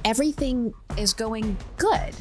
Everything is going good.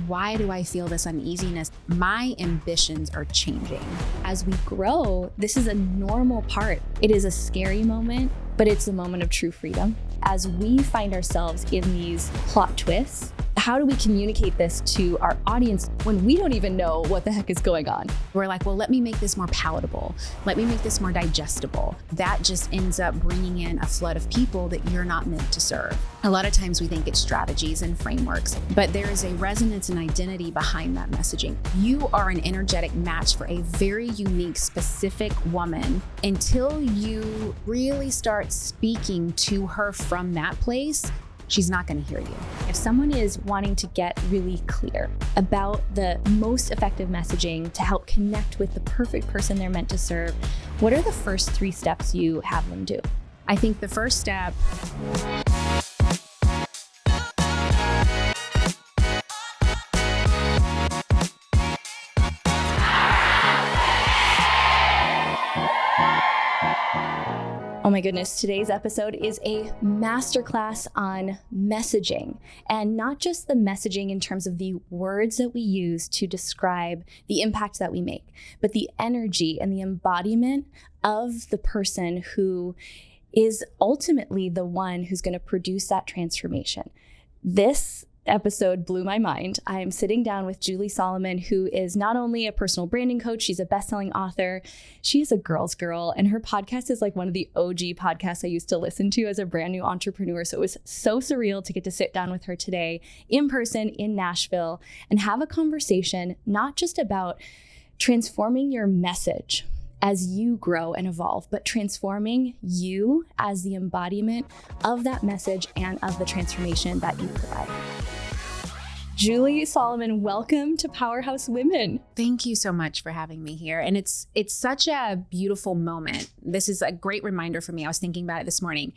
Why do I feel this uneasiness? My ambitions are changing. As we grow, this is a normal part. It is a scary moment, but it's a moment of true freedom. As we find ourselves in these plot twists, how do we communicate this to our audience when we don't even know what the heck is going on? We're like, well, let me make this more palatable. Let me make this more digestible. That just ends up bringing in a flood of people that you're not meant to serve. A lot of times we think it's strategies and frameworks, but there is a resonance and identity behind that messaging. You are an energetic match for a very unique, specific woman until you really start speaking to her from that place. She's not going to hear you. If someone is wanting to get really clear about the most effective messaging to help connect with the perfect person they're meant to serve, what are the first 3 steps you have them do? I think the first step Oh my goodness, today's episode is a masterclass on messaging, and not just the messaging in terms of the words that we use to describe the impact that we make, but the energy and the embodiment of the person who is ultimately the one who's going to produce that transformation. This episode blew my mind. I'm sitting down with Julie Solomon, who is not only a personal branding coach, she's a best-selling author. She is a girl's girl, and her podcast is like one of the OG podcasts I used to listen to as a brand new entrepreneur. So it was so surreal to get to sit down with her today in person in Nashville and have a conversation, not just about transforming your message as you grow and evolve, but transforming you as the embodiment of that message and of the transformation that you provide. Julie Solomon, welcome to Powerhouse Women. Thank you so much for having me here. And it's such a beautiful moment. This is a great reminder for me. I was thinking about it this morning,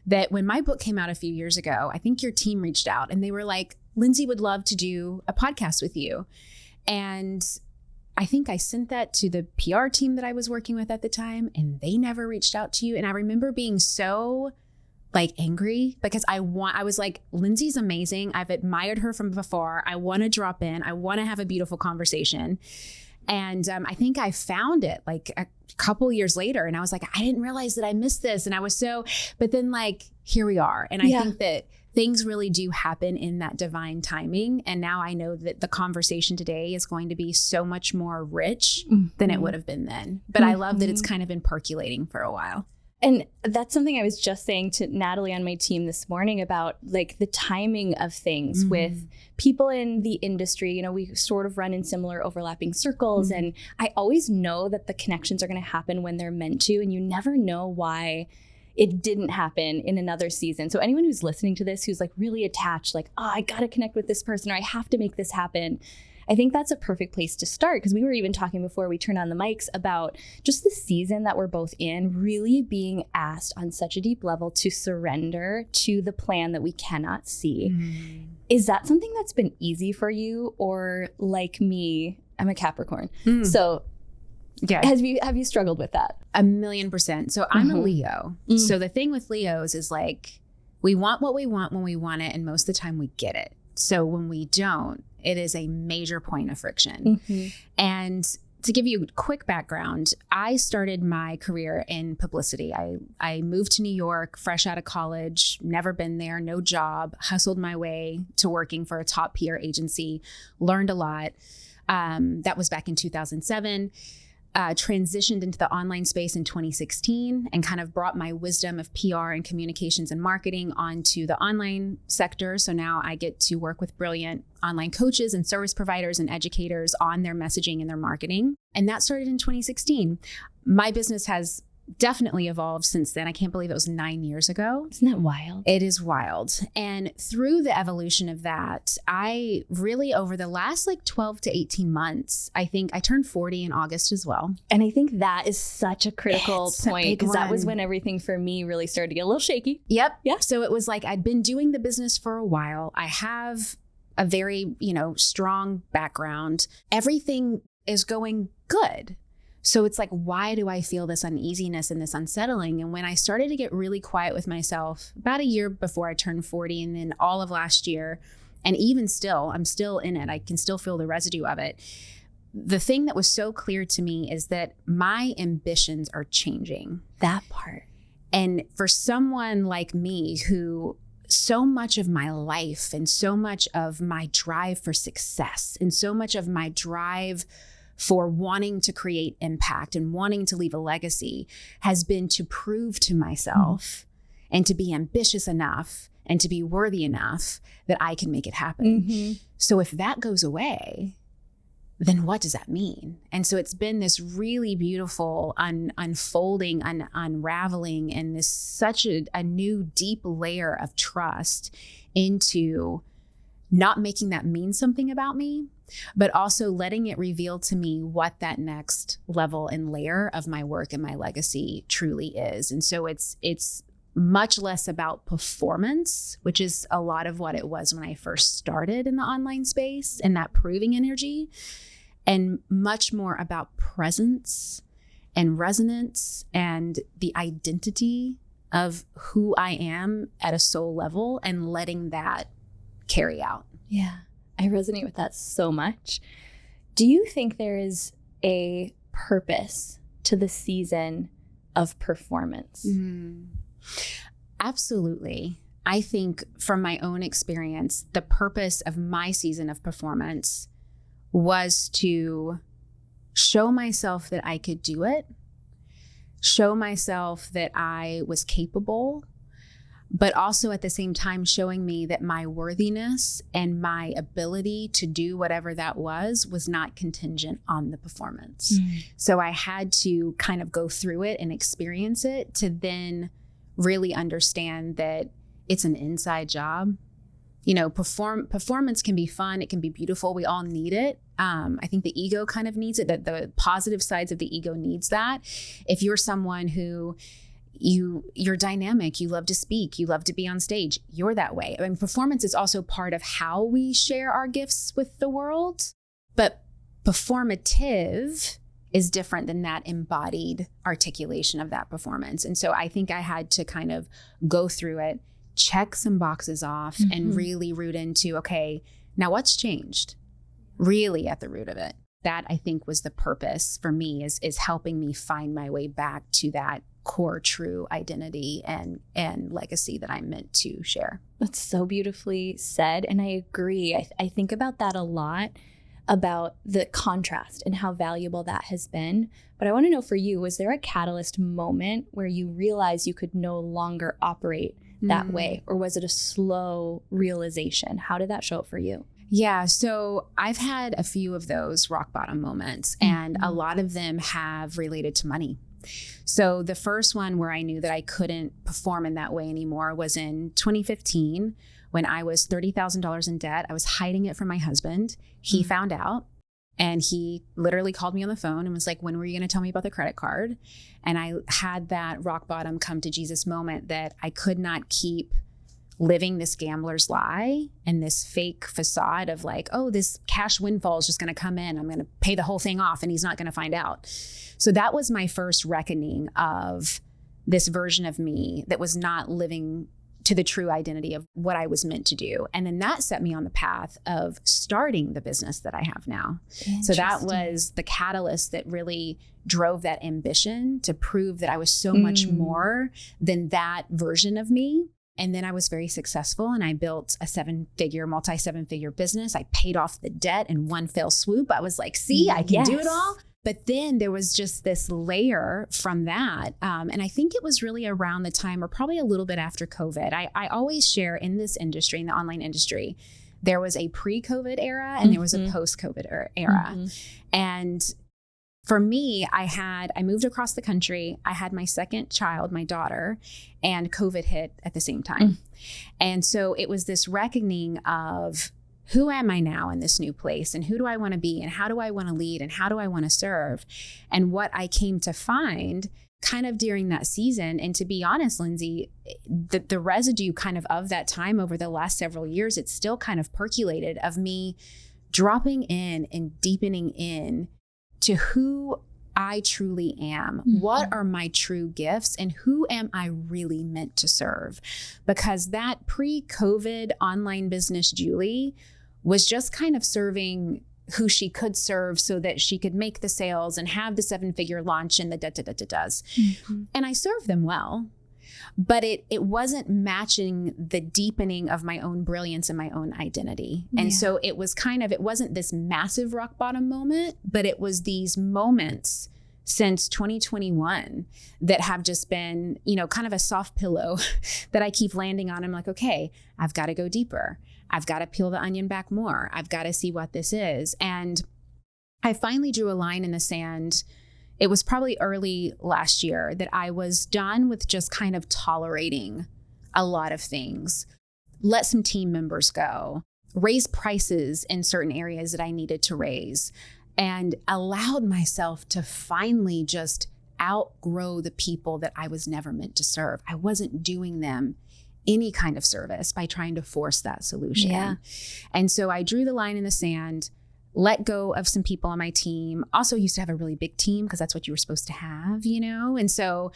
that when my book came out a few years ago, I think your team reached out and they were like, Lindsay would love to do a podcast with you. And I think I sent that to the PR team that I was working with at the time, and they never reached out to you. And I remember being so angry because I was like, Lindsay's amazing. I've admired her from before. I want to drop in. I want to have a beautiful conversation. And I think I found it like a couple years later, and I was like, I didn't realize that I missed this. And I was but then here we are. And I think that things really do happen in that divine timing. And now I know that the conversation today is going to be so much more rich than it would have been then. But I love that it's kind of been percolating for a while. And that's something I was just saying to Natalie on my team this morning about the timing of things with people in the industry. You know, we sort of run in similar overlapping circles, and I always know that the connections are going to happen when they're meant to, and you never know why it didn't happen in another season. So anyone who's listening to this, who's really attached, I got to connect with this person, or I have to make this happen, I think that's a perfect place to start, because we were even talking before we turned on the mics about just the season that we're both in, really being asked on such a deep level to surrender to the plan that we cannot see. Is that something that's been easy for you? Or like me, I'm a Capricorn. So yeah, have you struggled with that? 1,000,000%. So I'm a Leo. So the thing with Leos is we want what we want when we want it, and most of the time we get it. So when we don't, it is a major point of friction. And to give you a quick background, I started my career in publicity. I moved to New York fresh out of college, never been there, no job, hustled my way to working for a top PR agency, learned a lot. That was back in 2007. Transitioned into the online space in 2016 and kind of brought my wisdom of PR and communications and marketing onto the online sector. So now I get to work with brilliant online coaches and service providers and educators on their messaging and their marketing. And that started in 2016. My business has definitely evolved since then. I can't believe it was 9 years ago. Isn't that wild? It is wild. And through the evolution of that, I really, over the last 12 to 18 months, I think I turned 40 in August as well. And I think that is such a critical point, because that was when everything for me really started to get a little shaky. Yep. Yeah. So it was I'd been doing the business for a while. I have a very, strong background. Everything is going good. So it's like, why do I feel this uneasiness and this unsettling? And when I started to get really quiet with myself about a year before I turned 40, and then all of last year, and even still, I'm still in it. I can still feel the residue of it. The thing that was so clear to me is that my ambitions are changing. That part. And for someone like me who so much of my life and so much of my drive for success and so much of my drive for wanting to create impact and wanting to leave a legacy has been to prove to myself and to be ambitious enough and to be worthy enough that I can make it happen. So if that goes away, then what does that mean? And so it's been this really beautiful unfolding, unraveling, and this such a new deep layer of trust into not making that mean something about me, but also letting it reveal to me what that next level and layer of my work and my legacy truly is. And so it's much less about performance, which is a lot of what it was when I first started in the online space and that proving energy, and much more about presence and resonance and the identity of who I am at a soul level and letting that carry out. Yeah, I resonate with that so much. Do you think there is a purpose to the season of performance? Absolutely. I think from my own experience, the purpose of my season of performance was to show myself that I could do it, show myself that I was capable, but also at the same time showing me that my worthiness and my ability to do whatever that was not contingent on the performance. So I had to kind of go through it and experience it to then really understand that it's an inside job. You know, performance can be fun. It can be beautiful. We all need it. I think the ego kind of needs it, that the positive sides of the ego needs that. If you're someone who you're dynamic, you love to speak, you love to be on stage, you're that way. I mean, performance is also part of how we share our gifts with the world, but performative is different than that embodied articulation of that performance. And so I think I had to kind of go through it, check some boxes off, and really root into, okay, now what's changed really at the root of it? That I think was the purpose for me, is helping me find my way back to that core true identity and legacy that I'm meant to share. That's so beautifully said. And I agree. I think about that a lot, about the contrast and how valuable that has been. But I want to know, for you, was there a catalyst moment where you realized you could no longer operate that way? Or was it a slow realization? How did that show up for you? Yeah, so I've had a few of those rock bottom moments, and a lot of them have related to money. So the first one where I knew that I couldn't perform in that way anymore was in 2015, when I was $30,000 in debt. I was hiding it from my husband. He found out, and he literally called me on the phone and was like, when were you going to tell me about the credit card? And I had that rock bottom come to Jesus moment that I could not keep living this gambler's lie and this fake facade of like, oh, this cash windfall is just going to come in. I'm going to pay the whole thing off and he's not going to find out. So that was my first reckoning of this version of me that was not living to the true identity of what I was meant to do. And then that set me on the path of starting the business that I have now. So that was the catalyst that really drove that ambition to prove that I was so much more than that version of me. And then I was very successful, and I built a multi-seven-figure business. I paid off the debt in one fell swoop. I was like, see, I can do it all. But then there was just this layer from that. And I think it was really around the time, or probably a little bit after COVID. I always share in this industry, in the online industry, there was a pre-COVID era and there was a post-COVID era. And for me, I moved across the country. I had my second child, my daughter, and COVID hit at the same time. And so it was this reckoning of, who am I now in this new place? And who do I want to be? And how do I want to lead? And how do I want to serve? And what I came to find kind of during that season, and to be honest, Lindsay, the residue kind of that time over the last several years, it's still kind of percolated, of me dropping in and deepening in to who I truly am. What are my true gifts, and who am I really meant to serve? Because that pre-COVID online business Julie was just kind of serving who she could serve so that she could make the sales and have the 7-figure launch and the da-da-da-da-das. And I served them well, but it wasn't matching the deepening of my own brilliance and my own identity. And so it was it wasn't this massive rock bottom moment, but it was these moments since 2021 that have just been, kind of a soft pillow that I keep landing on. I'm like, okay, I've got to go deeper. I've got to peel the onion back more. I've got to see what this is. And I finally drew a line in the sand. It was probably early last year that I was done with just kind of tolerating a lot of things, let some team members go, raise prices in certain areas that I needed to raise, and allowed myself to finally just outgrow the people that I was never meant to serve. I wasn't doing them any kind of service by trying to force that solution. Yeah. And so I drew the line in the sand, let go of some people on my team. Also used to have a really big team because that's what you were supposed to have, And so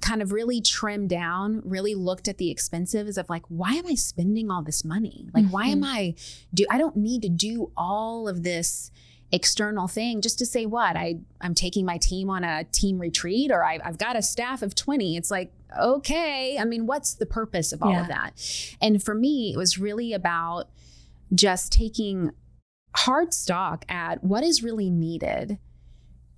kind of really trimmed down, really looked at the expenses of like, why am I spending all this money? Like, why am I don't need to do all of this external thing just to say what? I'm taking my team on a team retreat, or I've got a staff of 20. It's like, okay, I mean, what's the purpose of all of that? And for me, it was really about just taking hard stock at what is really needed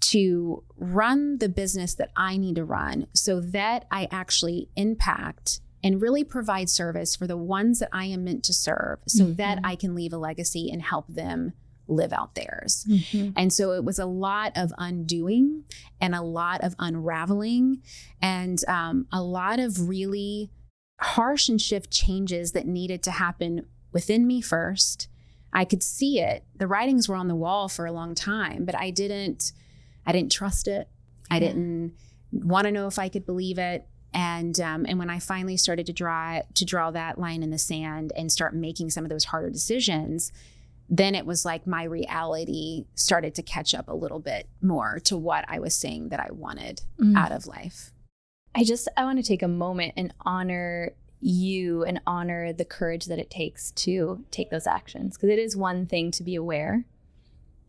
to run the business that I need to run so that I actually impact and really provide service for the ones that I am meant to serve so that I can leave a legacy and help them live out theirs. And so it was a lot of undoing and a lot of unraveling and a lot of really harsh and shift changes that needed to happen within me first. I could see it. The writings were on the wall for a long time, but I didn't trust it. I didn't want to know if I could believe it. And when I finally started to draw that line in the sand and start making some of those harder decisions, then it was like my reality started to catch up a little bit more to what I was saying that I wanted out of life. I want to take a moment and honor you and honor the courage that it takes to take those actions. Because it is one thing to be aware.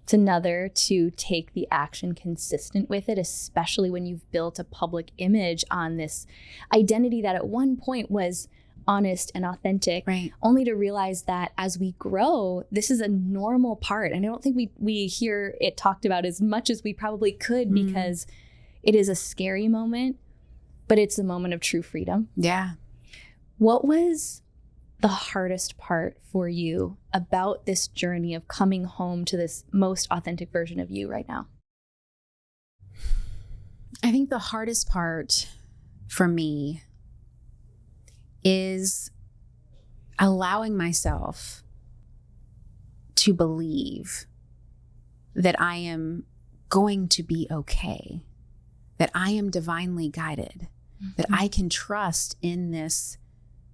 It's another to take the action consistent with it, especially when you've built a public image on this identity that at one point was honest and authentic, right? Only to realize that as we grow, this is a normal part. And I don't think we hear it talked about as much as we probably could because it is a scary moment, but it's a moment of true freedom. Yeah. What was the hardest part for you about this journey of coming home to this most authentic version of you right now? I think the hardest part for me is allowing myself to believe that I am going to be okay, that I am divinely guided, that I can trust in this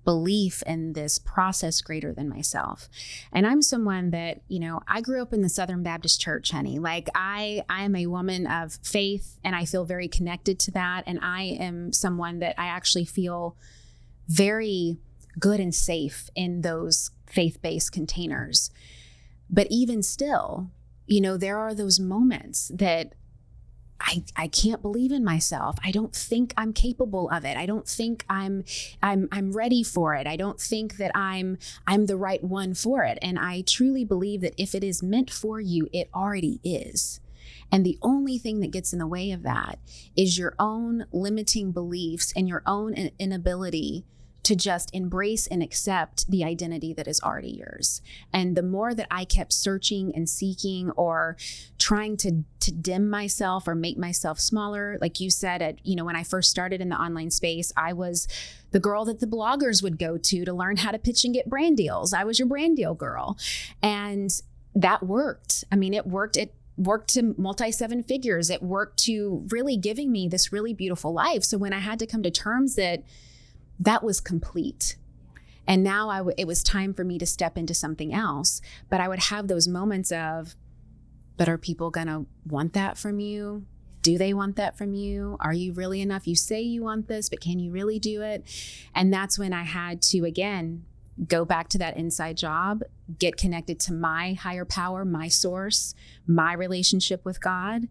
belief and this process greater than myself. And I'm someone that, I grew up in the Southern Baptist Church, honey. Like I am a woman of faith and I feel very connected to that. And I am someone that I actually feel very good and safe in those faith-based containers. But even still, there are those moments that I can't believe in myself. I don't think I'm capable of it. I don't think I'm ready for it. I don't think that I'm the right one for it. And I truly believe that if it is meant for you, it already is. And the only thing that gets in the way of that is your own limiting beliefs and your own inability to just embrace and accept the identity that is already yours. And the more that I kept searching and seeking or trying to dim myself or make myself smaller, like you said, when I first started in the online space, I was the girl that the bloggers would go to learn how to pitch and get brand deals. I was your brand deal girl. And that worked. I mean, it worked. It worked to multi 7 figures. It worked to really giving me this really beautiful life. So when I had to come to terms that was complete. And now it was time for me to step into something else. But I would have those moments of, but are people going to want that from you? Do they want that from you? Are you really enough? You say you want this, but can you really do it? And that's when I had to, again, go back to that inside job, get connected to my higher power, my source, my relationship with God.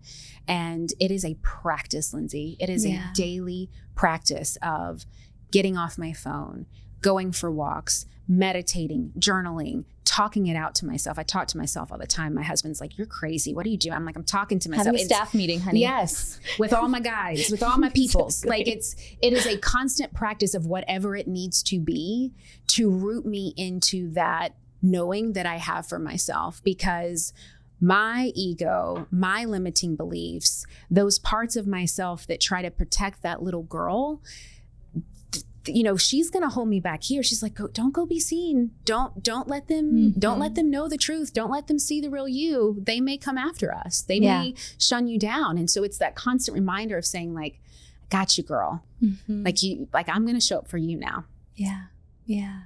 And it is a practice, Lindsay. It is a daily practice of getting off my phone, going for walks, meditating, journaling, talking it out to myself. I talk to myself all the time. My husband's like, "You're crazy. What are you doing?" I'm like, "I'm talking to myself." Having a staff meeting, honey. Yes. With all my guys, with all my peoples. Like it is a constant practice of whatever it needs to be to root me into that knowing that I have for myself, because my ego, my limiting beliefs, those parts of myself that try to protect that little girl, she's going to hold me back here. She's like, don't go be seen. Don't let them, don't let them know the truth. Don't let them see the real you. They may come after us. They may shun you down. And so it's that constant reminder of saying like, "I got you, girl." Like I'm going to show up for you now. Yeah. Yeah.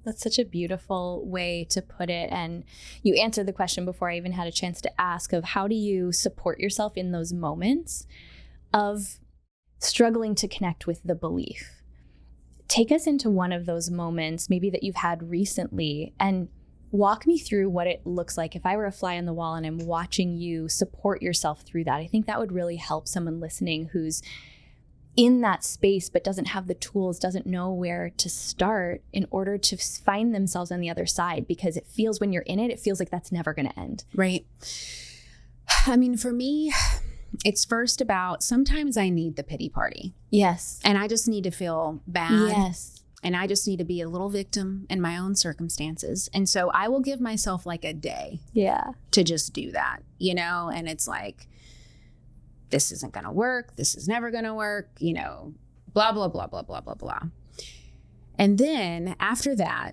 That's such a beautiful way to put it. And you answered the question before I even had a chance to ask of how do you support yourself in those moments of struggling to connect with the belief? Take us into one of those moments, maybe that you've had recently, and walk me through what it looks like. If I were a fly on the wall and I'm watching you support yourself through that, I think that would really help someone listening who's in that space but doesn't have the tools, doesn't know where to start in order to find themselves on the other side, because it feels when you're in it, it feels like that's never going to end. Right. I mean, for me, it's first about sometimes I need the pity party. Yes. And I just need to feel bad. Yes. And I just need to be a little victim in my own circumstances. And so I will give myself like a day to just do that, and it's like, this isn't going to work. This is never going to work, blah, blah, blah, blah, blah, blah, blah. And then after that,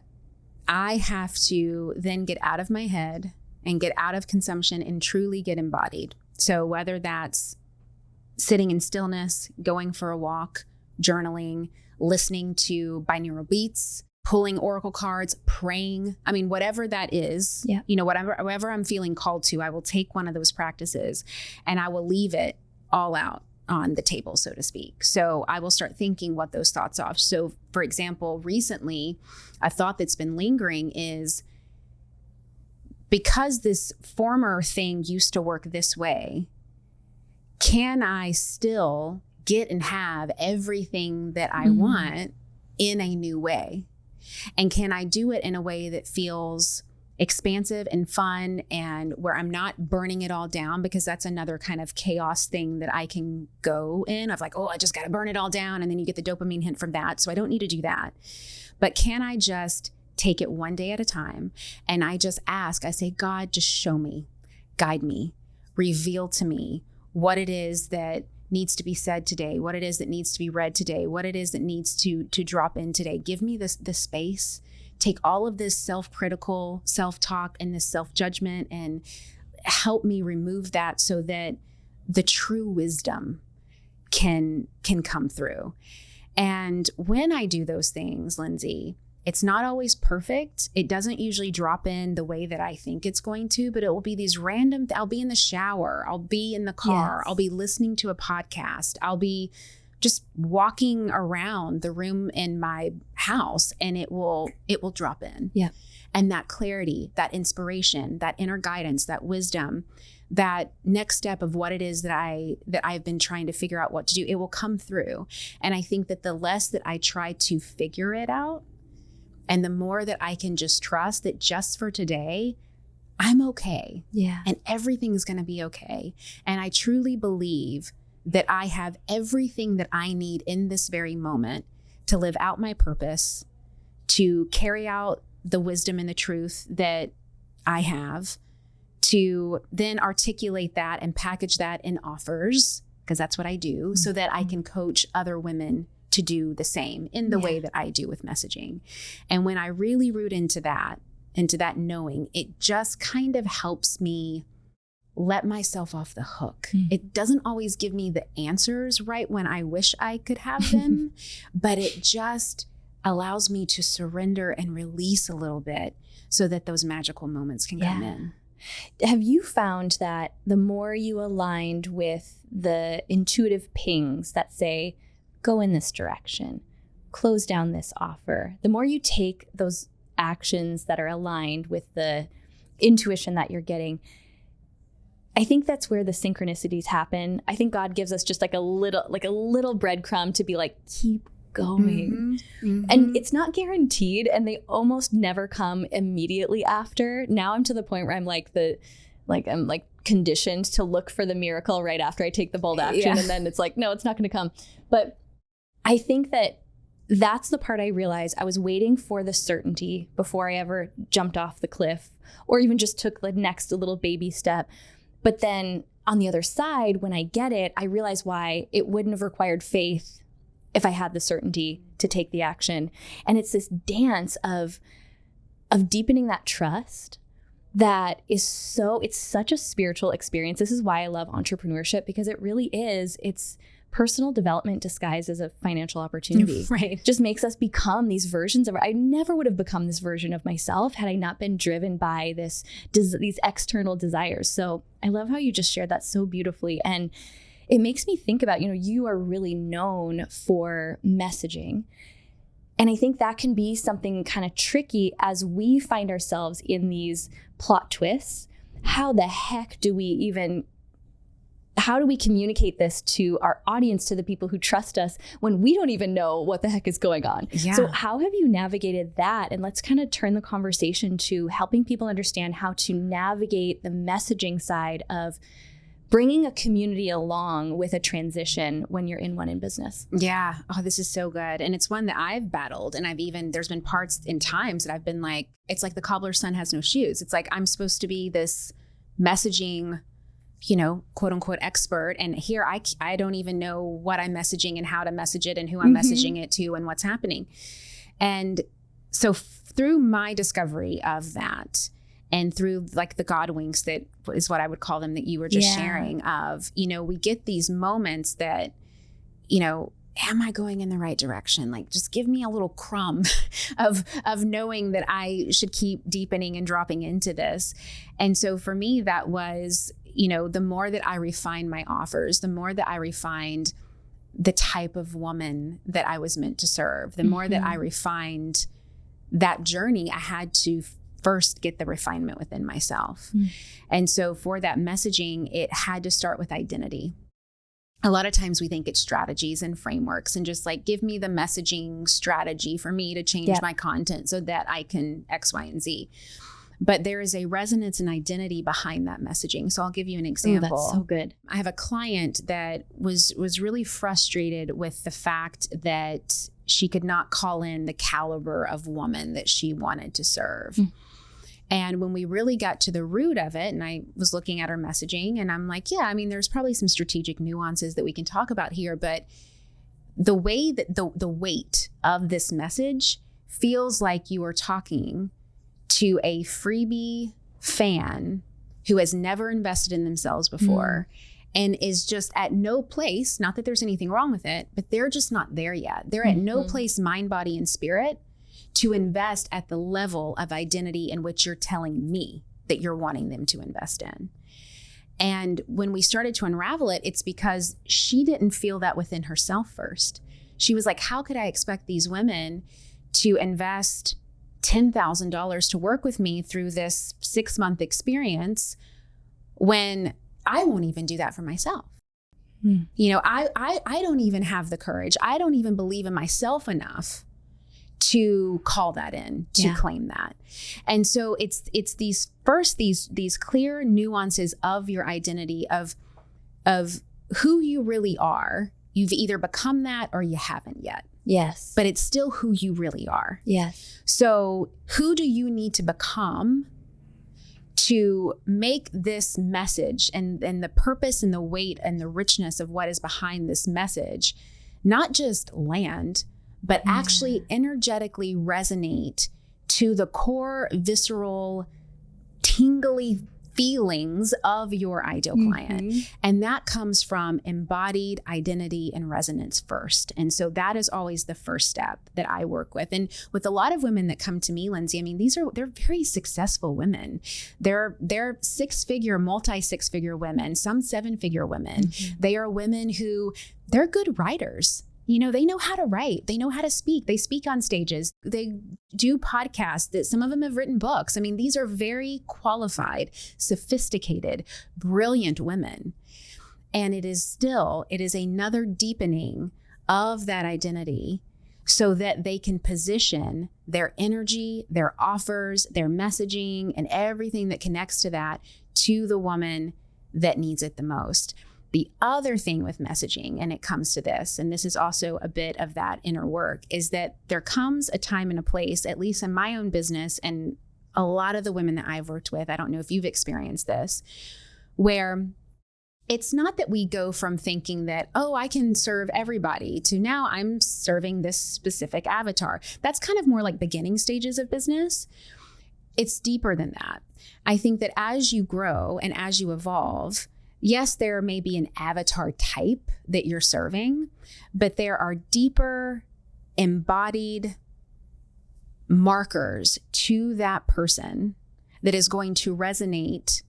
I have to then get out of my head and get out of consumption and truly get embodied. So whether that's sitting in stillness, going for a walk, journaling, listening to binaural beats, pulling oracle cards, praying, whatever that is, whatever I'm feeling called to, I will take one of those practices and I will leave it all out on the table, so to speak. So I will start thinking what those thoughts are. So for example, recently, a thought that's been lingering is, because this former thing used to work this way, can I still get and have everything that I want in a new way? And can I do it in a way that feels expansive and fun and where I'm not burning it all down? Because that's another kind of chaos thing that I can go in of like, I just got to burn it all down. And then you get the dopamine hit from that. So I don't need to do that. But can I just take it one day at a time? And I just ask, I say, God, just show me, guide me, reveal to me what it is that needs to be said today, what it is that needs to be read today, what it is that needs to drop in today. Give me the space. Take all of this self-critical self-talk and this self-judgment and help me remove that so that the true wisdom can come through. And when I do those things, Lindsay, it's not always perfect. It doesn't usually drop in the way that I think it's going to, but it will be these random, I'll be in the shower, I'll be in the car, I'll be listening to a podcast, I'll be just walking around the room in my house, and it will drop in. Yeah. And that clarity, that inspiration, that inner guidance, that wisdom, that next step of what it is that I've been trying to figure out what to do, it will come through. And I think that the less that I try to figure it out, and the more that I can just trust that just for today, I'm okay. Yeah. And everything's going to be okay. And I truly believe that I have everything that I need in this very moment to live out my purpose, to carry out the wisdom and the truth that I have, to then articulate that and package that in offers, because that's what I do, so that I can coach other women to do the same in the way that I do with messaging. And when I really root into that knowing, it just kind of helps me let myself off the hook. It doesn't always give me the answers right when I wish I could have them, but it just allows me to surrender and release a little bit so that those magical moments can come in. Have you found that the more you aligned with the intuitive pings that say, go in this direction, close down this offer, the more you take those actions that are aligned with the intuition that you're getting, I think that's where the synchronicities happen. I think God gives us just like a little breadcrumb to be like, keep going. And it's not guaranteed, and they almost never come immediately after. Now I'm to the point where I'm I'm conditioned to look for the miracle right after I take the bold action. And then it's like, no, it's not going to come. But I think that's the part I realized. I was waiting for the certainty before I ever jumped off the cliff or even just took the next little baby step. But then on the other side, when I get it, I realize why it wouldn't have required faith if I had the certainty to take the action. And it's this dance of deepening that trust that is it's such a spiritual experience. This is why I love entrepreneurship, because it really is. It's personal development disguised as a financial opportunity. Right. Just makes us become these versions of, I never would have become this version of myself had I not been driven by these external desires. So I love how you just shared that so beautifully. And it makes me think about, you are really known for messaging. And I think that can be something kind of tricky as we find ourselves in these plot twists. How the heck do we communicate this to our audience, to the people who trust us, when we don't even know what the heck is going on? Yeah. So how have you navigated that? And let's kind of turn the conversation to helping people understand how to navigate the messaging side of bringing a community along with a transition when you're in one in business. Yeah. Oh, this is so good. And it's one that I've battled. And there's been parts in times that I've been like, it's like the cobbler's son has no shoes. It's like, I'm supposed to be this messaging, quote unquote expert. And here I don't even know what I'm messaging and how to message it and who I'm messaging it to and what's happening. And so through my discovery of that, and through like the God winks, that is what I would call them, that you were just sharing of, we get these moments that, am I going in the right direction? Like, just give me a little crumb of knowing that I should keep deepening and dropping into this. And so for me, that was, the more that I refined my offers, the more that I refined the type of woman that I was meant to serve, the more that I refined that journey, I had to first get the refinement within myself. And so for that messaging, it had to start with identity. A lot of times we think it's strategies and frameworks and just like, give me the messaging strategy for me to change my content so that I can X, Y, and Z. But there is a resonance and identity behind that messaging. So I'll give you an example. Oh, that's so good. I have a client that was really frustrated with the fact that she could not call in the caliber of woman that she wanted to serve. And when we really got to the root of it, and I was looking at her messaging, and I'm like, there's probably some strategic nuances that we can talk about here, but the way that the weight of this message feels like you are talking to a freebie fan who has never invested in themselves before and is just at no place, not that there's anything wrong with it, but they're just not there yet. They're at no place, mind, body, and spirit, to invest at the level of identity in which you're telling me that you're wanting them to invest in. And when we started to unravel it, it's because she didn't feel that within herself first. She was like, how could I expect these women to invest $10,000 to work with me through this 6-month experience when I won't even do that for myself? I don't even have the courage. I don't even believe in myself enough to call that in, to claim that. And so it's these clear nuances of your identity, of who you really are. You've either become that or you haven't yet. Yes. But it's still who you really are. Yes. So who do you need to become to make this message and the purpose and the weight and the richness of what is behind this message, not just land, but actually energetically resonate to the core, visceral, tingly feelings of your ideal client. And that comes from embodied identity and resonance first. And so that is always the first step that I work with. And with a lot of women that come to me, Lindsay, I mean, they're very successful women. They're six-figure, multi-six-figure women, some seven-figure women. They are women who, they're good writers. You know, they know how to write. They know how to speak. They speak on stages. They do podcasts. That some of them have written books. I mean, these are very qualified, sophisticated, brilliant women. And it is another deepening of that identity so that they can position their energy, their offers, their messaging, and everything that connects to that to the woman that needs it the most. The other thing with messaging, and it comes to this, and this is also a bit of that inner work, is that there comes a time and a place, at least in my own business and a lot of the women that I've worked with, I don't know if you've experienced this, where it's not that we go from thinking that, oh, I can serve everybody, to now I'm serving this specific avatar. That's kind of more like beginning stages of business. It's deeper than that. I think that as you grow and as you evolve, yes, there may be an avatar type that you're serving, but there are deeper embodied markers to that person that is going to resonate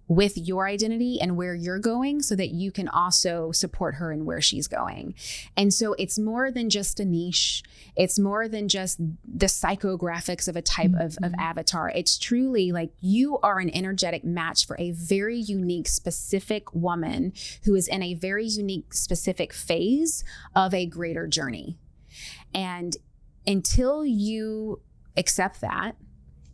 with your identity and where you're going so that you can also support her in where she's going. And so it's more than just a niche. It's more than just the psychographics of a type of avatar. It's truly like you are an energetic match for a very unique, specific woman who is in a very unique, specific phase of a greater journey. And until you accept that,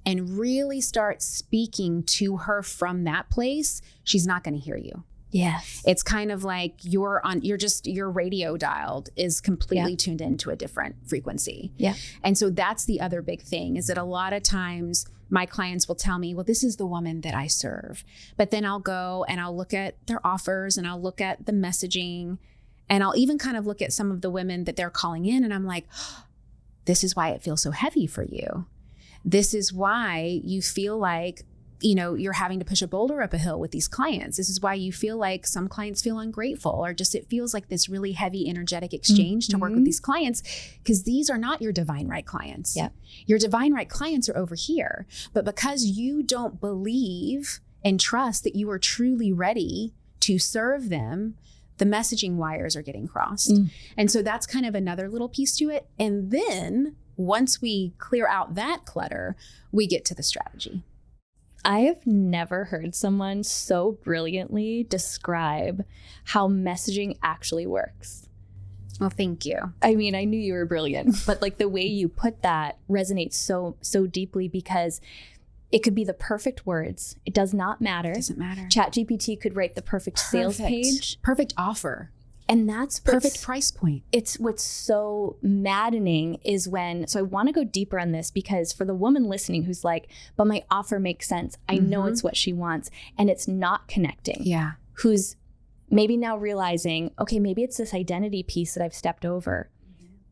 and really start speaking to her from that place, she's not going to hear you. Yes. It's kind of like your radio dialed is completely tuned into a different frequency. Yeah. And so that's the other big thing, is that a lot of times my clients will tell me, well, this is the woman that I serve. But then I'll go and I'll look at their offers and I'll look at the messaging and I'll even kind of look at some of the women that they're calling in. And I'm like, oh, this is why it feels so heavy for you. This is why you feel like, you know, you're having to push a boulder up a hill with these clients. This is why you feel like some clients feel ungrateful, or just it feels like this really heavy energetic exchange to work with these clients, because these are not your divine right clients. Yeah. Your divine right clients are over here. But because you don't believe and trust that you are truly ready to serve them, the messaging wires are getting crossed. And so that's kind of another little piece to it. And then once we clear out that clutter, we get to the strategy. I have never heard someone so brilliantly describe how messaging actually works. Well, thank you. I mean, I knew you were brilliant, but like the way you put that resonates so deeply, because it could be the perfect words. It does not matter. It doesn't matter. ChatGPT could write the perfect sales page. Perfect offer. And that's perfect price point. It's what's so maddening is when, so I want to go deeper on this, because for the woman listening who's like, but my offer makes sense. I know it's what she wants, and it's not connecting. Yeah. Who's maybe now realizing, okay, maybe it's this identity piece that I've stepped over.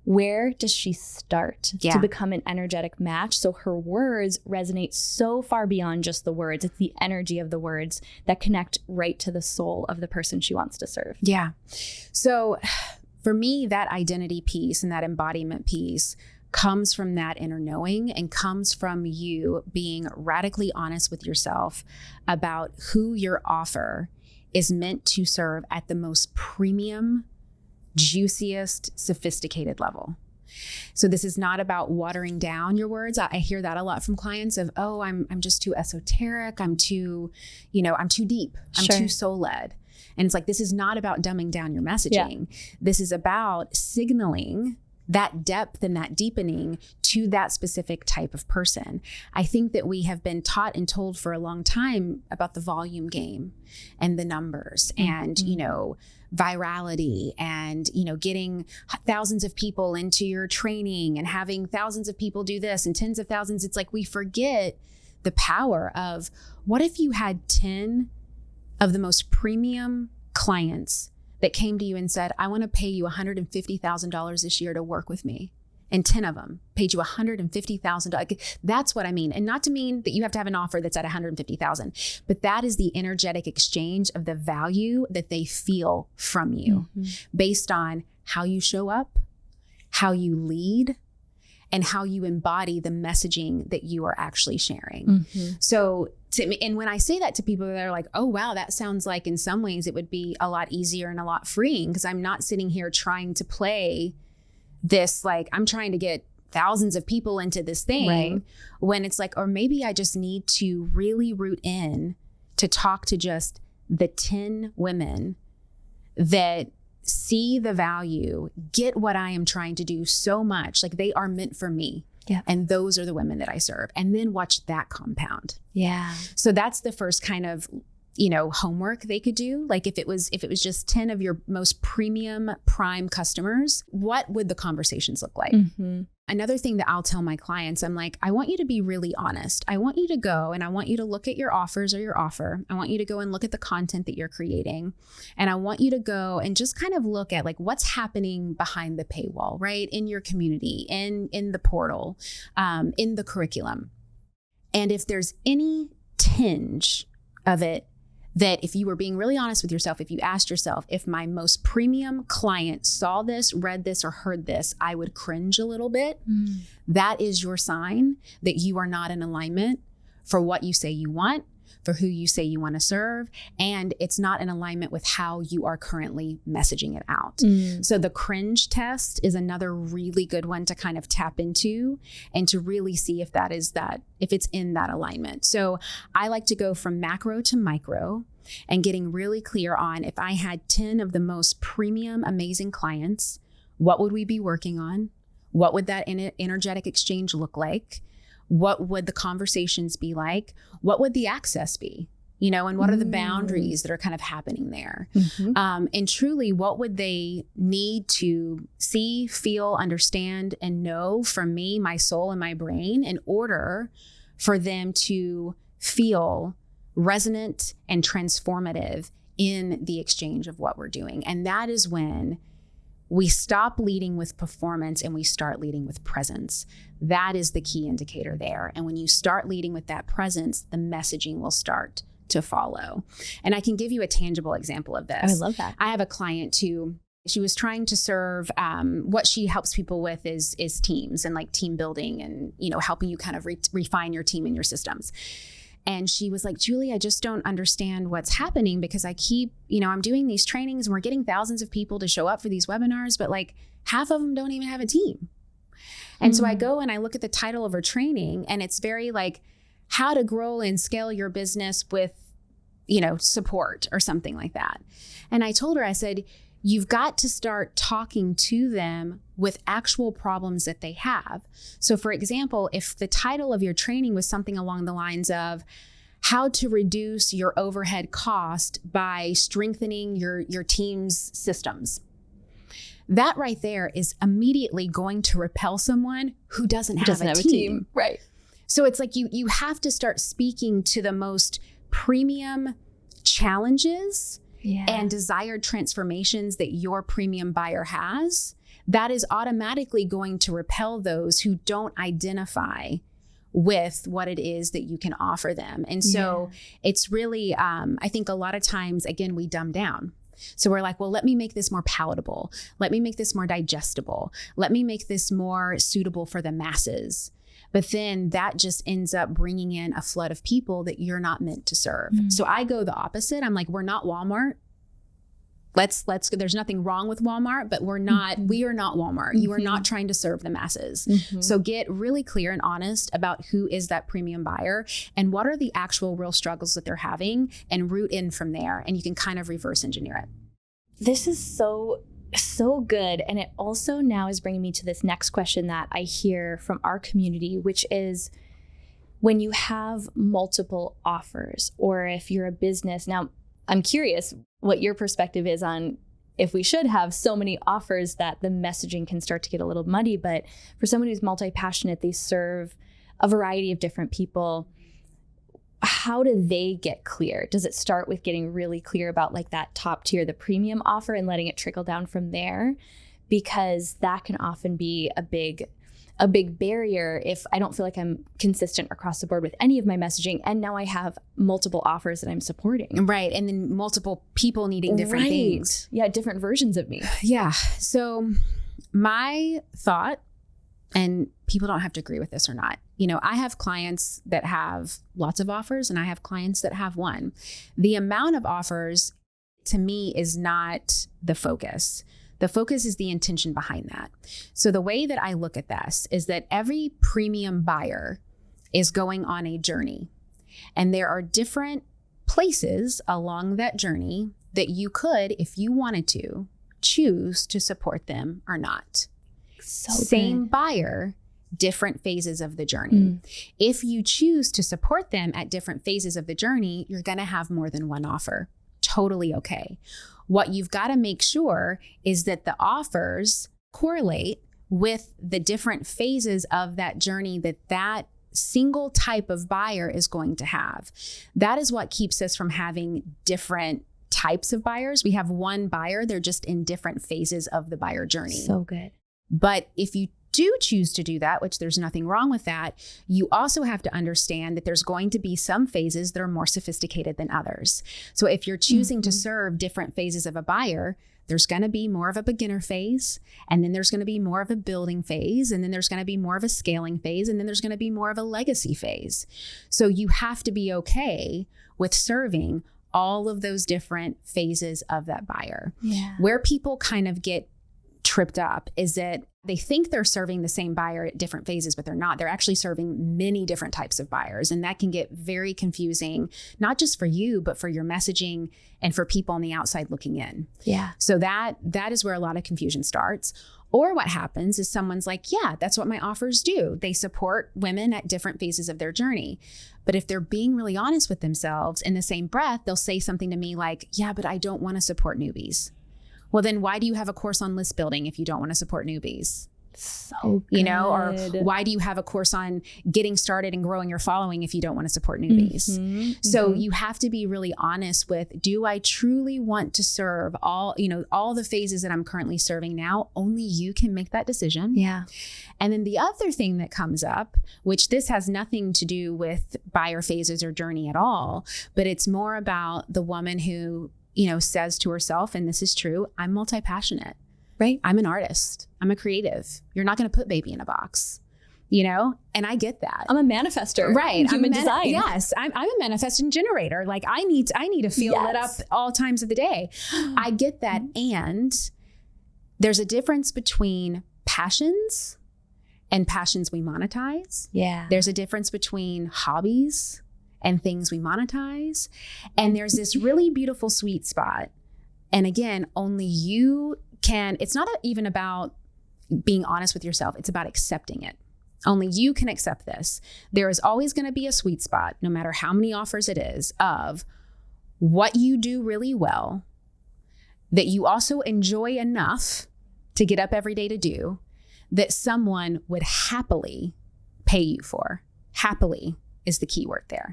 Where does she start to become an energetic match? So her words resonate so far beyond just the words. It's the energy of the words that connect right to the soul of the person she wants to serve. Yeah. So for me, that identity piece and that embodiment piece comes from that inner knowing, and comes from you being radically honest with yourself about who your offer is meant to serve at the most premium, juiciest, sophisticated level. So this is not about watering down your words. I hear that a lot from clients of, oh, I'm just too esoteric. I'm too deep. I'm too soul led. And it's like, this is not about dumbing down your messaging. Yeah. This is about signaling that depth and that deepening to that specific type of person. I think that we have been taught and told for a long time about the volume game and the numbers and, virality and, getting thousands of people into your training and having thousands of people do this and tens of thousands. It's like we forget the power of, what if you had 10 of the most premium clients that came to you and said, I want to pay you $150,000 this year to work with me. and 10 of them paid you $150,000. That's what I mean. And not to mean that you have to have an offer that's at $150,000, but that is the energetic exchange of the value that they feel from you based on how you show up, how you lead, and how you embody the messaging that you are actually sharing. So and when I say that to people, they're like, oh, wow, that sounds like in some ways it would be a lot easier and a lot freeing, because I'm not sitting here trying to play this, like I'm trying to get thousands of people into this thing, right? When it's like, or maybe I just need to really root in to talk to just the 10 women that see the value, get what I am trying to do so much, like they are meant for me. Yeah. And those are the women that I serve. And then watch that compound. Yeah. So that's the first kind of, homework they could do. Like if it was just 10 of your most premium prime customers, what would the conversations look like? Another thing that I'll tell my clients, I'm like, I want you to be really honest. I want you to go and I want you to look at your offers or your offer. I want you to go and look at the content that you're creating. And I want you to go and just kind of look at like what's happening behind the paywall, right? In your community, in the portal, in the curriculum. And if there's any tinge of it, that if you were being really honest with yourself, if you asked yourself, if my most premium client saw this, read this, or heard this, I would cringe a little bit. That is your sign that you are not in alignment for what you say you want, for who you say you want to serve, and it's not in alignment with how you are currently messaging it out. So the cringe test is another really good one to kind of tap into and to really see if if it's in that alignment. So I like to go from macro to micro and getting really clear on, if I had 10 of the most premium, amazing clients, what would we be working on? What would that energetic exchange look like? What would the conversations be like? What would the access be? And what are the boundaries that are kind of happening there? And truly, what would they need to see, feel, understand, and know from me, my soul, and my brain in order for them to feel resonant and transformative in the exchange of what we're doing? And that is when we stop leading with performance and we start leading with presence. That is the key indicator there. And when you start leading with that presence, the messaging will start to follow. And I can give you a tangible example of this. I love that. I have a client who, she was trying to serve, what she helps people with is teams and like team building and, helping you kind of refine your team and your systems. And she was like, Julie, I just don't understand what's happening, because I keep, I'm doing these trainings and we're getting thousands of people to show up for these webinars, but like half of them don't even have a team. And so I go and I look at the title of her training, and it's very like how to grow and scale your business with, support or something like that. And I told her, I said, you've got to start talking to them with actual problems that they have. So for example, if the title of your training was something along the lines of how to reduce your overhead cost by strengthening your team's systems, that right there is immediately going to repel someone who doesn't have a team. Right. So it's like you have to start speaking to the most premium challenges and desired transformations that your premium buyer has. That is automatically going to repel those who don't identify with what it is that you can offer them. And so it's really, I think a lot of times, again, we dumb down. So we're like, well, let me make this more palatable. Let me make this more digestible. Let me make this more suitable for the masses. But then that just ends up bringing in a flood of people that you're not meant to serve. So I go the opposite. I'm like, we're not Walmart. Let's go. There's nothing wrong with Walmart, but we are not Walmart. You are not trying to serve the masses. So get really clear and honest about who is that premium buyer and what are the actual real struggles that they're having, and root in from there. And you can kind of reverse engineer it. This is so good. And it also now is bringing me to this next question that I hear from our community, which is when you have multiple offers, or if you're a business. Now, I'm curious what your perspective is on if we should have so many offers that the messaging can start to get a little muddy. But for someone who's multi-passionate, they serve a variety of different people. How do they get clear? Does it start with getting really clear about like that top tier, the premium offer, and letting it trickle down from there? Because that can often be a big a big barrier if I don't feel like I'm consistent across the board with any of my messaging. And now I have multiple offers that I'm supporting. Right. And then multiple people needing different things. Yeah, different versions of me. Yeah. So my thought, and people don't have to agree with this or not, I have clients that have lots of offers and I have clients that have one. The amount of offers to me is not the focus. The focus is the intention behind that. So the way that I look at this is that every premium buyer is going on a journey, and there are different places along that journey that you could, if you wanted to, choose to support them or not. Same buyer, different phases of the journey. If you choose to support them at different phases of the journey, you're going to have more than one offer. Totally okay. What you've got to make sure is that the offers correlate with the different phases of that journey that single type of buyer is going to have. That is what keeps us from having different types of buyers. We have one buyer, they're just in different phases of the buyer journey. So good. But if you do choose to do that, which there's nothing wrong with that, you also have to understand that there's going to be some phases that are more sophisticated than others. So if you're choosing to serve different phases of a buyer, there's going to be more of a beginner phase, and then there's going to be more of a building phase, and then there's going to be more of a scaling phase, and then there's going to be more of a legacy phase. So you have to be okay with serving all of those different phases of that buyer. Yeah. Where people kind of get tripped up is that they think they're serving the same buyer at different phases, but they're not. They're actually serving many different types of buyers. And that can get very confusing, not just for you, but for your messaging and for people on the outside looking in. Yeah. So that is where a lot of confusion starts. Or what happens is someone's like, yeah, that's what my offers do. They support women at different phases of their journey. But if they're being really honest with themselves, in the same breath, they'll say something to me like, yeah, but I don't want to support newbies. Well, then why do you have a course on list building if you don't want to support newbies? So good. Or why do you have a course on getting started and growing your following if you don't want to support newbies? So you have to be really honest with, do I truly want to serve all the phases that I'm currently serving now? Only you can make that decision. Yeah. And then the other thing that comes up, which this has nothing to do with buyer phases or journey at all, but it's more about the woman who says to herself, and this is true, I'm multi-passionate, right? I'm an artist. I'm a creative. You're not going to put baby in a box, and I get that. I'm a manifester. Right. Human design. Yes. I'm a manifesting generator. Like I need to feel lit up all times of the day. I get that. And there's a difference between passions and passions we monetize. Yeah. There's a difference between hobbies and things we monetize. And there's this really beautiful sweet spot. And again, only you can, it's not even about being honest with yourself. It's about accepting it. Only you can accept this. There is always going to be a sweet spot, no matter how many offers it is, of what you do really well, that you also enjoy enough to get up every day to do, that someone would happily pay you for. Happily is the key word there.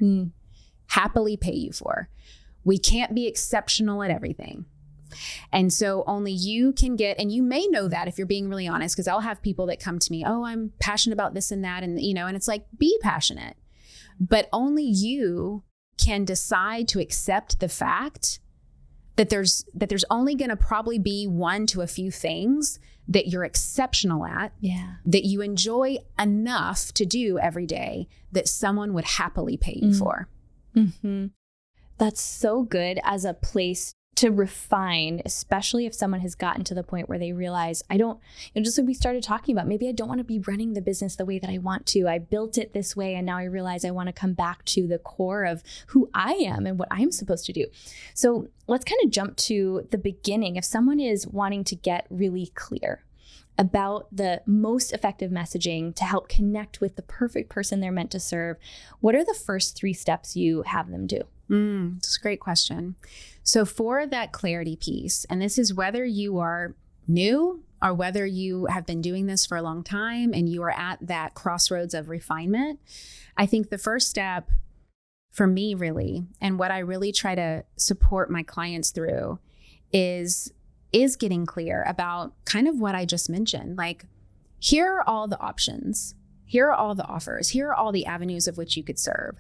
Happily pay you for. We can't be exceptional at everything. And so only you can get, and you may know that if you're being really honest, because I'll have people that come to me, oh, I'm passionate about this and that. And, and it's like, be passionate, but only you can decide to accept the fact that there's only going to probably be one to a few things that you're exceptional at, that you enjoy enough to do every day, that someone would happily pay you for. That's so good as a place to refine, especially if someone has gotten to the point where they realize, I don't, just like we started talking about, maybe I don't want to be running the business the way that I want to. I built it this way, and now I realize I want to come back to the core of who I am and what I'm supposed to do. So let's kind of jump to the beginning. If someone is wanting to get really clear about the most effective messaging to help connect with the perfect person they're meant to serve, what are the first 3 steps you have them do? It's a great question. So for that clarity piece, and this is whether you are new or whether you have been doing this for a long time and you are at that crossroads of refinement, I think the first step for me really, and what I really try to support my clients through is getting clear about kind of what I just mentioned. Like, here are all the options. Here are all the offers. Here are all the avenues of which you could serve.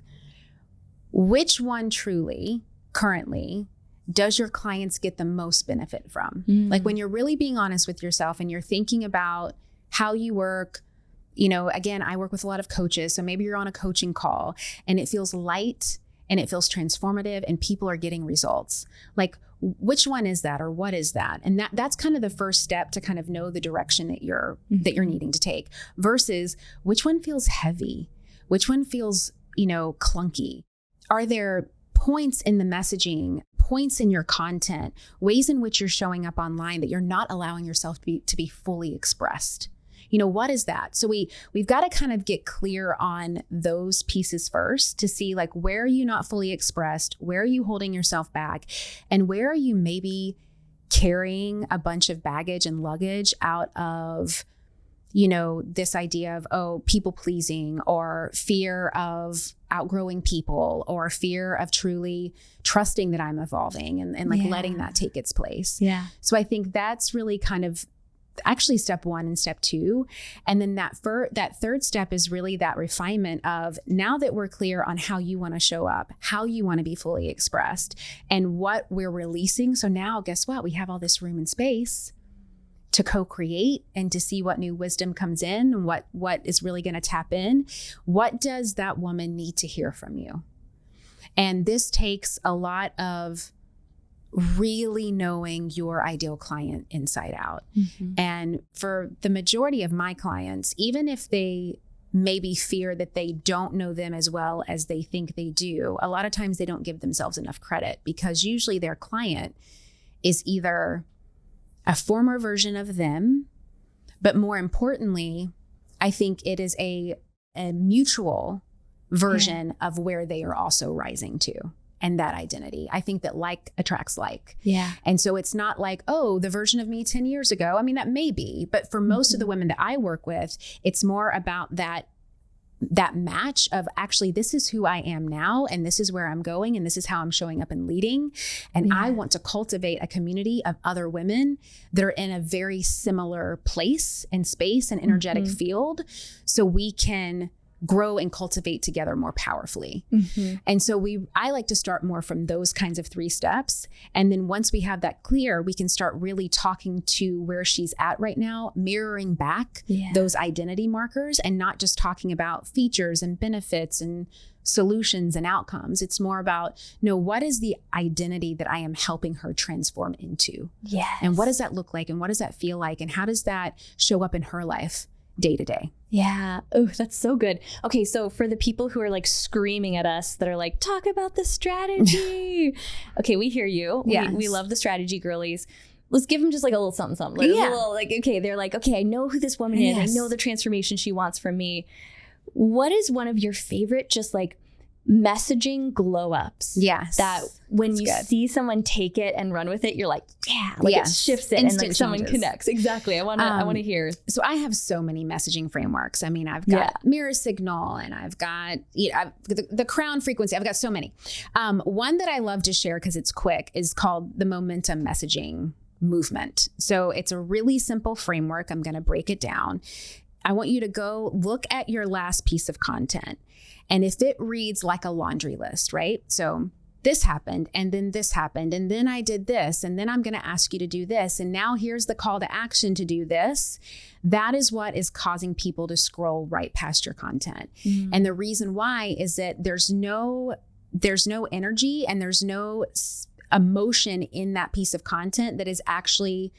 Which one truly, currently, does your clients get the most benefit from? Like when you're really being honest with yourself and you're thinking about how you work, again, I work with a lot of coaches. So maybe you're on a coaching call and it feels light and it feels transformative and people are getting results. Like, which one is that, or what is that? And that's kind of the first step to kind of know the direction that you're needing to take, versus which one feels heavy, which one feels, clunky. Are there points in the messaging, points in your content, ways in which you're showing up online that you're not allowing yourself to be fully expressed? What is that? So we've got to kind of get clear on those pieces first to see, like, where are you not fully expressed? Where are you holding yourself back? And where are you maybe carrying a bunch of baggage and luggage out of, this idea of, people pleasing, or fear of outgrowing people, or fear of truly trusting that I'm evolving and letting that take its place. Yeah. So I think that's really kind of actually step one and step two. And then that third step is really that refinement of, now that we're clear on how you want to show up, how you want to be fully expressed, and what we're releasing. So now guess what? We have all this room and space to co-create and to see what new wisdom comes in and what is really going to tap in. What does that woman need to hear from you? And this takes a lot of really knowing your ideal client inside out. And for the majority of my clients, even if they maybe fear that they don't know them as well as they think they do, a lot of times they don't give themselves enough credit, because usually their client is either a former version of them, but more importantly, I think it is a mutual version of where they are also rising to. And that identity. I think that like attracts like. Yeah. And so it's not like, oh, the version of me 10 years ago. I mean, that may be, but for most of the women that I work with, it's more about that match of, actually, this is who I am now, and this is where I'm going, and this is how I'm showing up and leading. And I want to cultivate a community of other women that are in a very similar place and space and energetic field, so we can grow and cultivate together more powerfully. And so I like to start more from those kinds of 3 steps. And then once we have that clear, we can start really talking to where she's at right now, mirroring back those identity markers, and not just talking about features and benefits and solutions and outcomes. It's more about, what is the identity that I am helping her transform into? Yes. And what does that look like? And what does that feel like? And how does that show up in her life day to day? Yeah. Oh, that's so good. Okay. So for the people who are like screaming at us that are like, talk about the strategy. Okay. We hear you. Yes. We love the strategy girlies. Let's give them just like a little something. Like, a little, okay. They're like, okay, I know who this woman is. I know the transformation she wants from me. What is one of your favorite, just like, messaging glow ups? Yes. That when you see someone take it and run with it, you're like, it shifts it. Instant and like someone connects. Exactly. I want to hear. So I have so many messaging frameworks. I mean, I've got mirror signal, and I've got the crown frequency. I've got so many. One that I love to share because it's quick is called the momentum messaging movement. So it's a really simple framework. I'm going to break it down. I want you to go look at your last piece of content. And if it reads like a laundry list, right? So this happened, and then this happened, and then I did this, and then I'm going to ask you to do this, and now here's the call to action to do this. That is what is causing people to scroll right past your content. And the reason why is that there's no energy and there's no emotion in that piece of content that is actually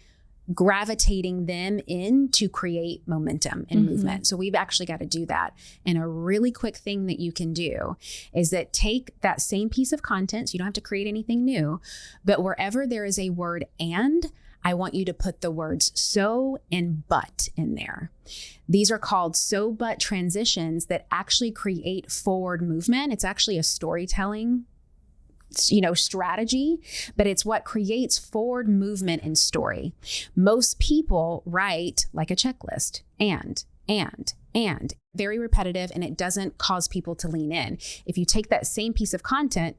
gravitating them in to create momentum and movement. So we've actually got to do that. And a really quick thing that you can do is that take that same piece of content, so you don't have to create anything new, but wherever there is a word "and," I want you to put the words "so" and "but" in there. These are called "so but" transitions that actually create forward movement. It's actually a storytelling strategy, but it's what creates forward movement and story. Most people write like a checklist, and, very repetitive, and it doesn't cause people to lean in. If you take that same piece of content,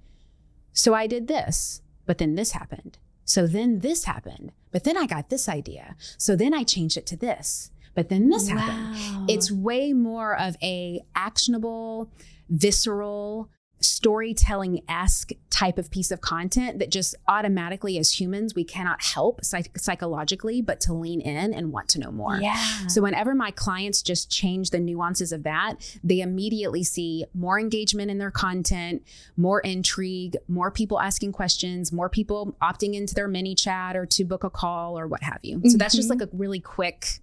so I did this, but then this happened. So then this happened, but then I got this idea. So then I changed it to this. but then this happened. It's way more of a actionable, visceral, storytelling-esque type of piece of content that just automatically, as humans, we cannot help psychologically but to lean in and want to know more. So whenever my clients just change the nuances of that, they immediately see more engagement in their content, more intrigue, more people asking questions, more people opting into their mini chat or to book a call or what have you. So that's just like a really quick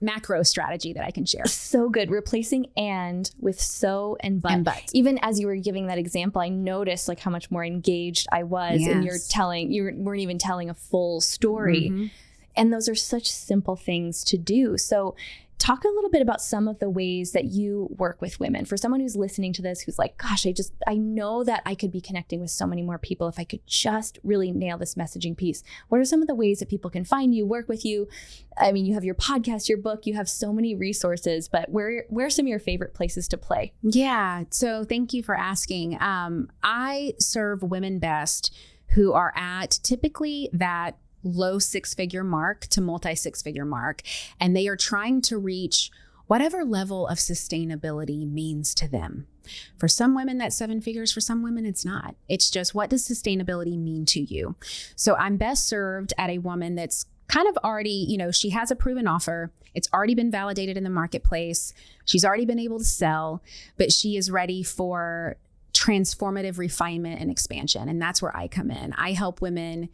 macro strategy that I can share. So good. Replacing and with so and but. Even as you were giving that example, I noticed like how much more engaged I was, and you weren't even telling a full story. And those are such simple things to do. So talk a little bit about some of the ways that you work with women. For someone who's listening to this, who's like, gosh, I know that I could be connecting with so many more people if I could just really nail this messaging piece. What are some of the ways that people can find you, work with you? I mean, you have your podcast, your book, you have so many resources, but where are some of your favorite places to play? Yeah. So thank you for asking. I serve women best who are at typically that low six-figure mark to multi-six-figure mark. And they are trying to reach whatever level of sustainability means to them. For some women, that's seven figures. For some women, it's not. It's just, what does sustainability mean to you? So I'm best served at a woman that's kind of already, she has a proven offer. It's already been validated in the marketplace. She's already been able to sell, but she is ready for transformative refinement and expansion. And that's where I come in. I help women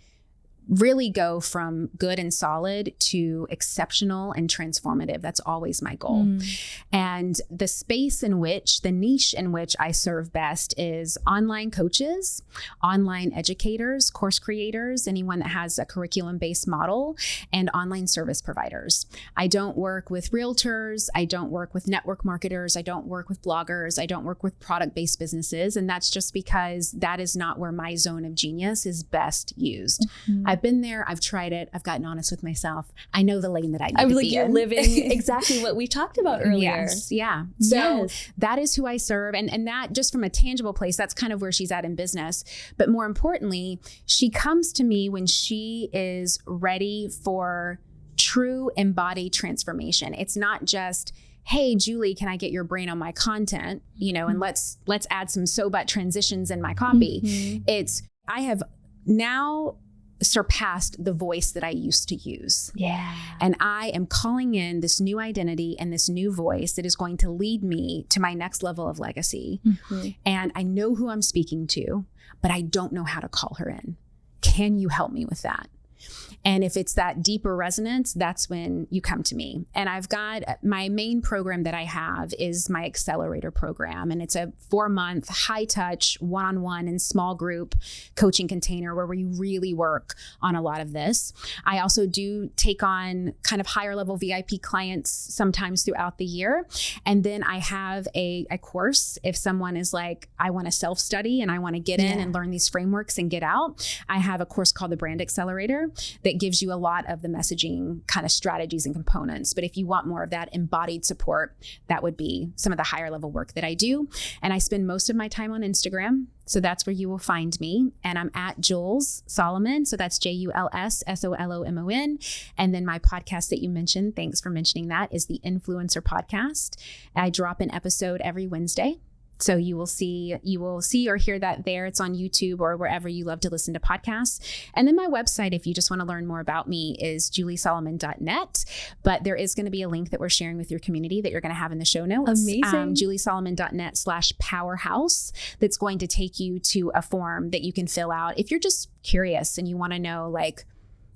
really go from good and solid to exceptional and transformative. That's always my goal. And the space in which, the niche in which I serve best is online coaches, online educators, course creators, anyone that has a curriculum-based model, and online service providers. I don't work with realtors. I don't work with network marketers. I don't work with bloggers. I don't work with product-based businesses. And that's just because that is not where my zone of genius is best used. I've been there. I've tried it. I've gotten honest with myself. I know the lane that I need to be you're in. living exactly what we talked about earlier. Yes. Yeah. So that is who I serve. And that, just from a tangible place, that's kind of where she's at in business. But more importantly, she comes to me when she is ready for true embodied transformation. It's not just, hey, Julie, can I get your brain on my content? And let's add some so-but transitions in my copy. It's, I have now surpassed the voice that I used to use. And I am calling in this new identity and this new voice that is going to lead me to my next level of legacy. And I know who I'm speaking to, but I don't know how to call her in. Can you help me with that? And if it's that deeper resonance, that's when you come to me. And I've got my main program that I have is my accelerator program. And it's a 4-month high touch, one-on-one and small group coaching container where we really work on a lot of this. I also do take on kind of higher level VIP clients sometimes throughout the year. And then I have a course. If someone is like, I want to self-study and I want to get in and learn these frameworks and get out, I have a course called the Brand Accelerator that gives you a lot of the messaging kind of strategies and components. But if you want more of that embodied support, that would be some of the higher level work that I do. And I spend most of my time on Instagram. So that's where you will find me. And I'm at Jules Solomon. So that's JULSSOLOMON. And then my podcast that you mentioned, thanks for mentioning that, is the Influencer Podcast. I drop an episode every Wednesday. So you will see or hear that there. It's on YouTube or wherever you love to listen to podcasts. And then my website, if you just want to learn more about me, is juliesolomon.net. But there is going to be a link that we're sharing with your community that you're going to have in the show notes. Amazing. juliesolomon.net/powerhouse. That's going to take you to a form that you can fill out if you're just curious and you want to know, like,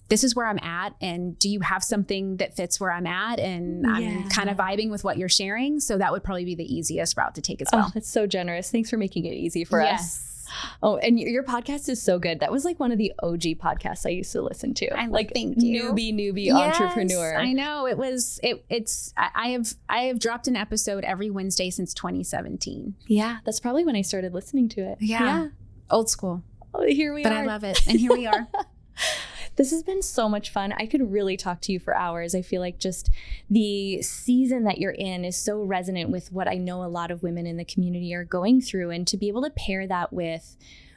this is where I'm at. And do you have something that fits where I'm at? And I'm kind of vibing with what you're sharing. So that would probably be the easiest route to take as well. Oh, that's so generous. Thanks for making it easy for us. Oh, and your podcast is so good. That was like one of the OG podcasts I used to listen to. Thank you. Newbie entrepreneur. I know. I have dropped an episode every Wednesday since 2017. Yeah. That's probably when I started listening to it. Yeah. Old school. Oh, here we are. But I love it. And here we are. This has been so much fun. I could really talk to you for hours. I feel like just the season that you're in is so resonant with what I know a lot of women in the community are going through. And to be able to pair that with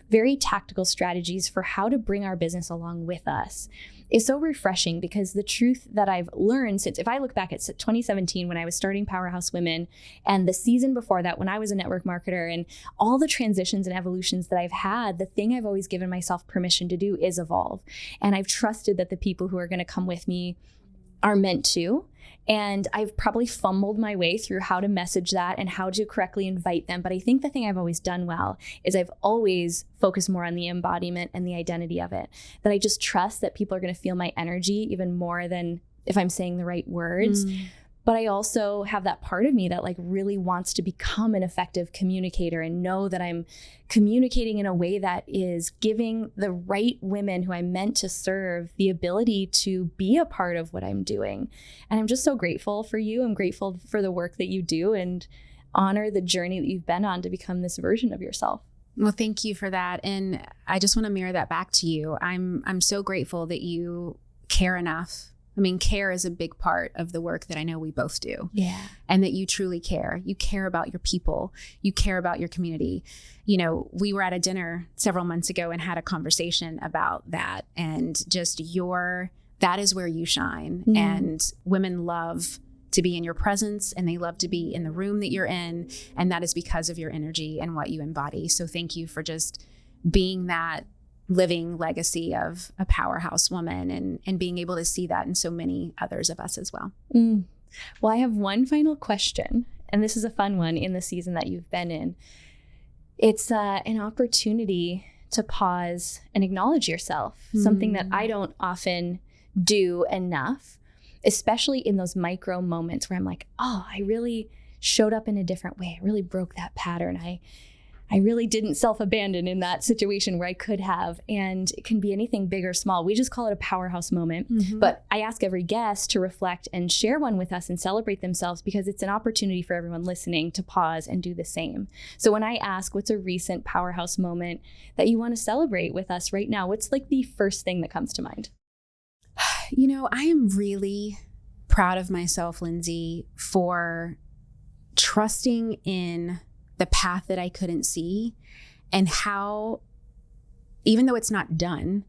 very tactical strategies for how to bring our business along with us is so refreshing, because the truth that I've learned since, if I look back at 2017 when I was starting Powerhouse Women, and the season before that when I was a network marketer, and all the transitions and evolutions that I've had, the thing I've always given myself permission to do is evolve. And I've trusted that the people who are going to come with me are meant to. And I've probably fumbled my way through how to message that and how to correctly invite them. But I think the thing I've always done well is I've always focused more on the embodiment and the identity of it. That I just trust that people are going to feel my energy even more than if I'm saying the right words. But I also have that part of me that like really wants to become an effective communicator and know that I'm communicating in a way that is giving the right women who I'm meant to serve the ability to be a part of what I'm doing. And I'm just so grateful for you. I'm grateful for the work that you do, and honor the journey that you've been on to become this version of yourself. Well, thank you for that. And I just want to mirror that back to you. I'm so grateful that you care enough. I mean, care is a big part of the work that I know we both do. Yeah. And that you truly care. You care about your people. You care about your community. You know, we were at a dinner several months ago and had a conversation about that. And just that is where you shine. And women love to be in your presence, and they love to be in the room that you're in. And that is because of your energy and what you embody. So thank you for just being that living legacy of a powerhouse woman, and being able to see that in so many others of us as well. Well, I have one final question, and this is a fun one in the season that you've been in. It's an opportunity to pause and acknowledge yourself, something that I don't often do enough, especially in those micro moments where I'm like, oh, I really showed up in a different way. I really broke that pattern. I really didn't self-abandon in that situation where I could have. And it can be anything big or small. We just call it a powerhouse moment. But I ask every guest to reflect and share one with us and celebrate themselves, because it's an opportunity for everyone listening to pause and do the same. So when I ask, what's a recent powerhouse moment that you want to celebrate with us right now? What's like the first thing that comes to mind? You know, I am really proud of myself, Lindsay, for trusting in the path that I couldn't see, and how, even though it's not done,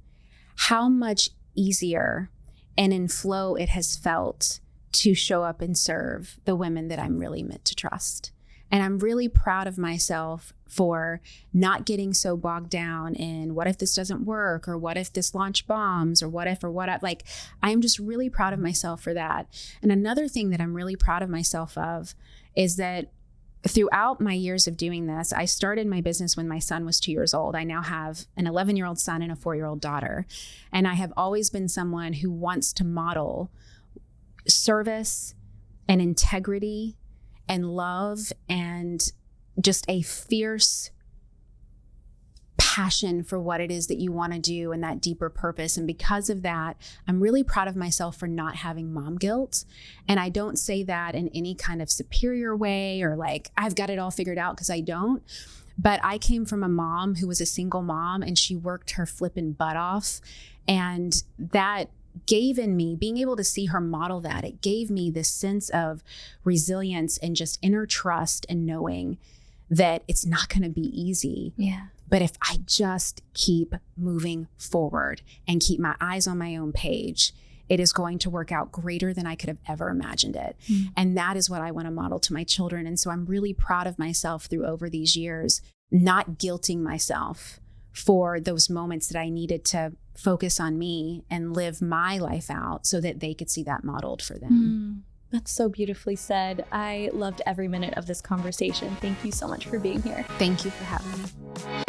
how much easier and in flow it has felt to show up and serve the women that I'm really meant to trust. And I'm really proud of myself for not getting so bogged down in what if this doesn't work, or what if this launch bombs, or what if, like, I'm just really proud of myself for that. And another thing that I'm really proud of myself of is that throughout my years of doing this, I started my business when my son was 2 years old. I now have an 11-year-old son and a 4-year-old daughter. And I have always been someone who wants to model service and integrity and love and just a fierce passion for what it is that you want to do and that deeper purpose. And because of that, I'm really proud of myself for not having mom guilt. And I don't say that in any kind of superior way or like I've got it all figured out, because I don't. But I came from a mom who was a single mom, and she worked her flipping butt off. And that gave in me, being able to see her model that, it gave me this sense of resilience and just inner trust and knowing that it's not going to be easy. Yeah. But if I just keep moving forward and keep my eyes on my own page, it is going to work out greater than I could have ever imagined it. And that is what I want to model to my children. And so I'm really proud of myself through over these years, not guilting myself for those moments that I needed to focus on me and live my life out so that they could see that modeled for them. That's so beautifully said. I loved every minute of this conversation. Thank you so much for being here. Thank you for having me.